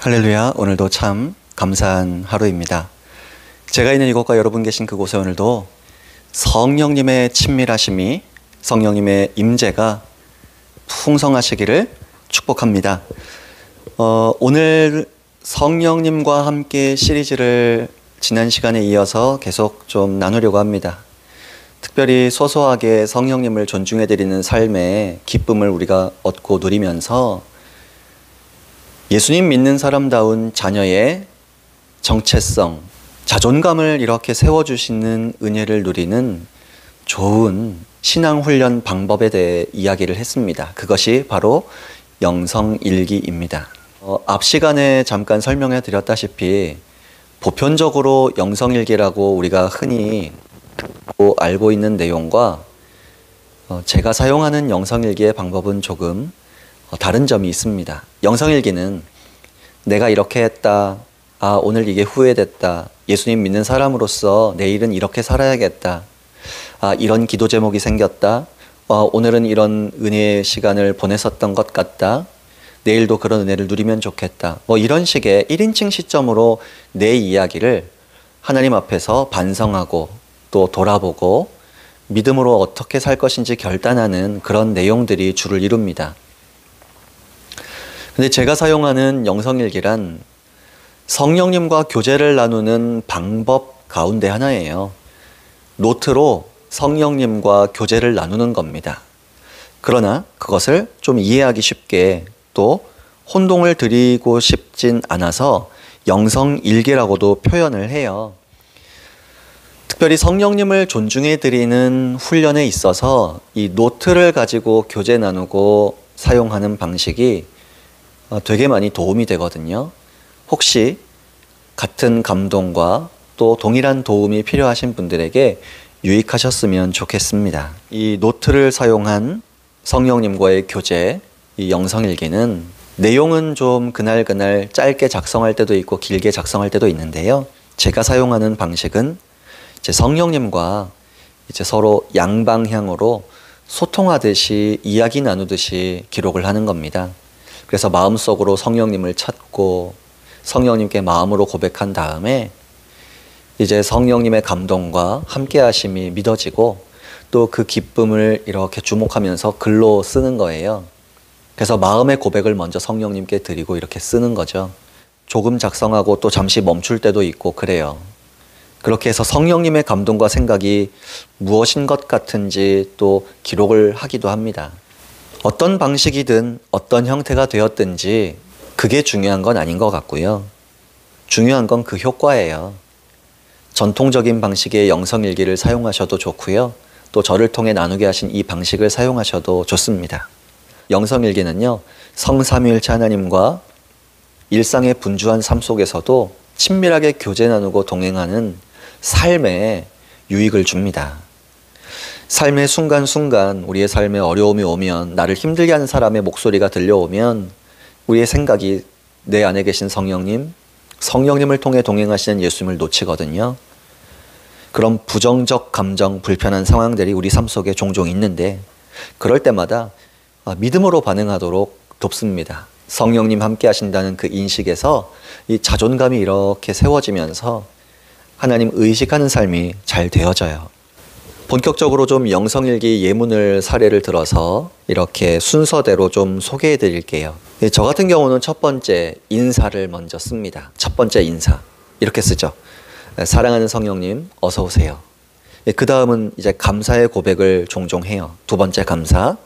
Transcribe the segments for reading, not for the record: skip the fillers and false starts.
할렐루야, 오늘도 참 감사한 하루입니다. 제가 있는 이곳과 여러분 계신 그곳에 오늘도 성령님의 친밀하심이, 성령님의 임재가 풍성하시기를 축복합니다. 오늘 성령님과 함께 시리즈를 지난 시간에 이어서 계속 좀 나누려고 합니다. 특별히 소소하게 성령님을 존중해드리는 삶의 기쁨을 우리가 얻고 누리면서 예수님 믿는 사람다운 자녀의 정체성, 자존감을 이렇게 세워주시는 은혜를 누리는 좋은 신앙훈련 방법에 대해 이야기를 했습니다. 그것이 바로 영성일기입니다. 앞 시간에 잠깐 설명해 드렸다시피 보편적으로 영성일기라고 우리가 흔히 듣고 알고 있는 내용과 제가 사용하는 영성일기의 방법은 조금 다른 점이 있습니다. 영성일기는 내가 이렇게 했다, 오늘 이게 후회됐다, 예수님 믿는 사람으로서 내일은 이렇게 살아야겠다, 이런 기도 제목이 생겼다, 오늘은 이런 은혜의 시간을 보냈었던 것 같다, 내일도 그런 은혜를 누리면 좋겠다, 이런 식의 1인칭 시점으로 내 이야기를 하나님 앞에서 반성하고 또 돌아보고 믿음으로 어떻게 살 것인지 결단하는 그런 내용들이 주를 이룹니다. 근데 제가 사용하는 영성일기란 성령님과 교제를 나누는 방법 가운데 하나예요. 노트로 성령님과 교제를 나누는 겁니다. 그러나 그것을 좀 이해하기 쉽게 또 혼동을 드리고 싶진 않아서 영성일기라고도 표현을 해요. 특별히 성령님을 존중해 드리는 훈련에 있어서 이 노트를 가지고 교제 나누고 사용하는 방식이 되게 많이 도움이 되거든요. 혹시 같은 감동과 또 동일한 도움이 필요하신 분들에게 유익하셨으면 좋겠습니다. 이 노트를 사용한 성령님과의 교제, 이 영성일기는 내용은 좀 그날 짧게 작성할 때도 있고 길게 작성할 때도 있는데요. 제가 사용하는 방식은 이제 성령님과 이제 서로 양방향으로 소통하듯이 이야기 나누듯이 기록을 하는 겁니다. 그래서 마음속으로 성령님을 찾고 성령님께 마음으로 고백한 다음에 이제 성령님의 감동과 함께 하심이 믿어지고 또 그 기쁨을 이렇게 주목하면서 글로 쓰는 거예요. 그래서 마음의 고백을 먼저 성령님께 드리고 이렇게 쓰는 거죠. 조금 작성하고 또 잠시 멈출 때도 있고 그래요. 그렇게 해서 성령님의 감동과 생각이 무엇인 것 같은지 또 기록을 하기도 합니다. 어떤 방식이든 어떤 형태가 되었든지 그게 중요한 건 아닌 것 같고요. 중요한 건 그 효과예요. 전통적인 방식의 영성일기를 사용하셔도 좋고요. 또 저를 통해 나누게 하신 이 방식을 사용하셔도 좋습니다. 영성일기는요, 성삼위일체 하나님과 일상의 분주한 삶 속에서도 친밀하게 교제 나누고 동행하는 삶에 유익을 줍니다. 삶의 순간순간 우리의 삶에 어려움이 오면, 나를 힘들게 하는 사람의 목소리가 들려오면 우리의 생각이 내 안에 계신 성령님을 통해 동행하시는 예수님을 놓치거든요. 그런 부정적 감정, 불편한 상황들이 우리 삶 속에 종종 있는데 그럴 때마다 믿음으로 반응하도록 돕습니다. 성령님 함께 하신다는 그 인식에서 이 자존감이 이렇게 세워지면서 하나님 의식하는 삶이 잘 되어져요. 본격적으로 좀 영성일기 예문을 사례를 들어서 이렇게 순서대로 좀 소개해 드릴게요. 저 같은 경우는 첫 번째 인사를 먼저 씁니다. 첫 번째 인사 이렇게 쓰죠. 사랑하는 성령님 어서 오세요. 그 다음은 이제 감사의 고백을 종종 해요. 두 번째 감사,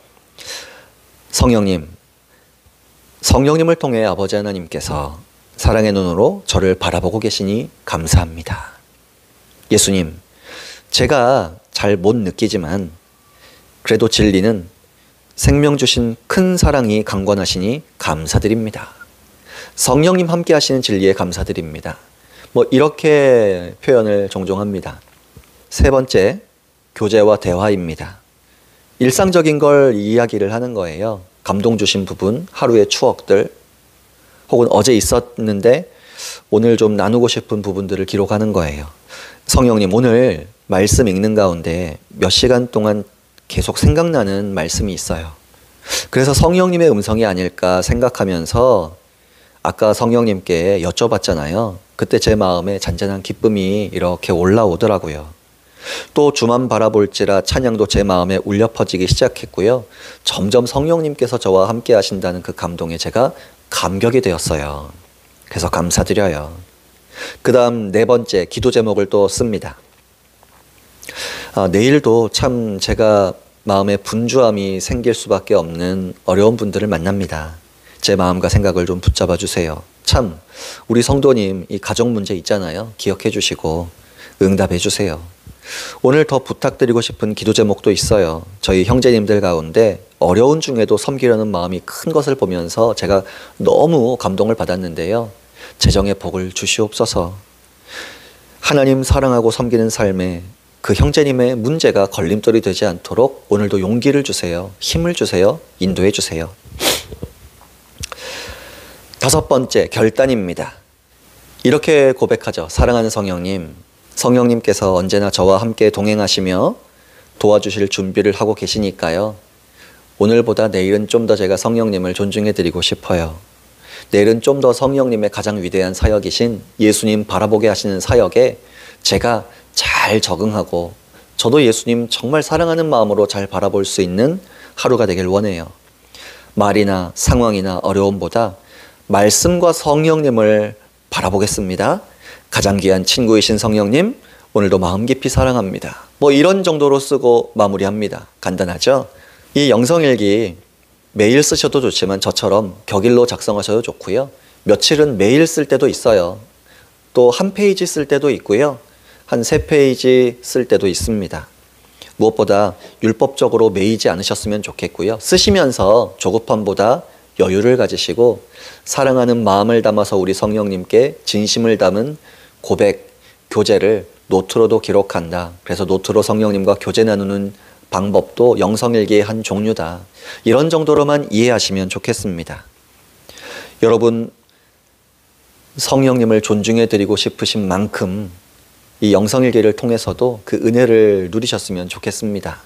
성령님을 통해 아버지 하나님께서 사랑의 눈으로 저를 바라보고 계시니 감사합니다. 예수님, 제가 잘 못 느끼지만 그래도 진리는 생명 주신 큰 사랑이 강권하시니 감사드립니다. 성령님 함께 하시는 진리에 감사드립니다. 이렇게 표현을 종종 합니다. 세 번째, 교제와 대화입니다. 일상적인 걸 이야기를 하는 거예요. 감동 주신 부분, 하루의 추억들, 혹은 어제 있었는데 오늘 좀 나누고 싶은 부분들을 기록하는 거예요. 성령님, 오늘 말씀 읽는 가운데 몇 시간 동안 계속 생각나는 말씀이 있어요. 그래서 성령님의 음성이 아닐까 생각하면서 아까 성령님께 여쭤봤잖아요. 그때 제 마음에 잔잔한 기쁨이 이렇게 올라오더라고요. 또 주만 바라볼지라 찬양도 제 마음에 울려 퍼지기 시작했고요. 점점 성령님께서 저와 함께 하신다는 그 감동에 제가 감격이 되었어요. 그래서 감사드려요. 그 다음 네 번째 기도 제목을 또 씁니다. 내일도 참 제가 마음에 분주함이 생길 수밖에 없는 어려운 분들을 만납니다. 제 마음과 생각을 좀 붙잡아 주세요. 참 우리 성도님 이 가정 문제 있잖아요. 기억해 주시고 응답해 주세요. 오늘 더 부탁드리고 싶은 기도 제목도 있어요. 저희 형제님들 가운데 어려운 중에도 섬기려는 마음이 큰 것을 보면서 제가 너무 감동을 받았는데요. 재정의 복을 주시옵소서. 하나님 사랑하고 섬기는 삶에 그 형제님의 문제가 걸림돌이 되지 않도록 오늘도 용기를 주세요. 힘을 주세요. 인도해 주세요. 다섯 번째 결단입니다. 이렇게 고백하죠. 사랑하는 성령님, 성령님께서 언제나 저와 함께 동행하시며 도와주실 준비를 하고 계시니까요. 오늘보다 내일은 좀 더 제가 성령님을 존중해 드리고 싶어요. 내일은 좀 더 성령님의 가장 위대한 사역이신 예수님 바라보게 하시는 사역에 제가 잘 적응하고 저도 예수님 정말 사랑하는 마음으로 잘 바라볼 수 있는 하루가 되길 원해요. 말이나 상황이나 어려움보다 말씀과 성령님을 바라보겠습니다. 가장 귀한 친구이신 성령님, 오늘도 마음 깊이 사랑합니다. 뭐 이런 정도로 쓰고 마무리합니다. 간단하죠? 이 영성일기 매일 쓰셔도 좋지만 저처럼 격일로 작성하셔도 좋고요. 며칠은 매일 쓸 때도 있어요. 또 한 페이지 쓸 때도 있고요. 한 3페이지 쓸 때도 있습니다. 무엇보다 율법적으로 매이지 않으셨으면 좋겠고요. 쓰시면서 조급함보다 여유를 가지시고 사랑하는 마음을 담아서 우리 성령님께 진심을 담은 고백, 교제를 노트로도 기록한다. 그래서 노트로 성령님과 교제 나누는 방법도 영성일기의 한 종류다. 이런 정도로만 이해하시면 좋겠습니다. 여러분, 성령님을 존중해 드리고 싶으신 만큼 이 영성일기를 통해서도 그 은혜를 누리셨으면 좋겠습니다.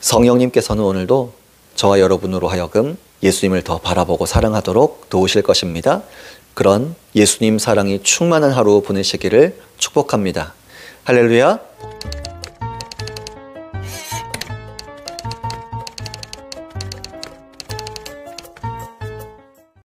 성령님께서는 오늘도 저와 여러분으로 하여금 예수님을 더 바라보고 사랑하도록 도우실 것입니다. 그런 예수님 사랑이 충만한 하루 보내시기를 축복합니다. 할렐루야.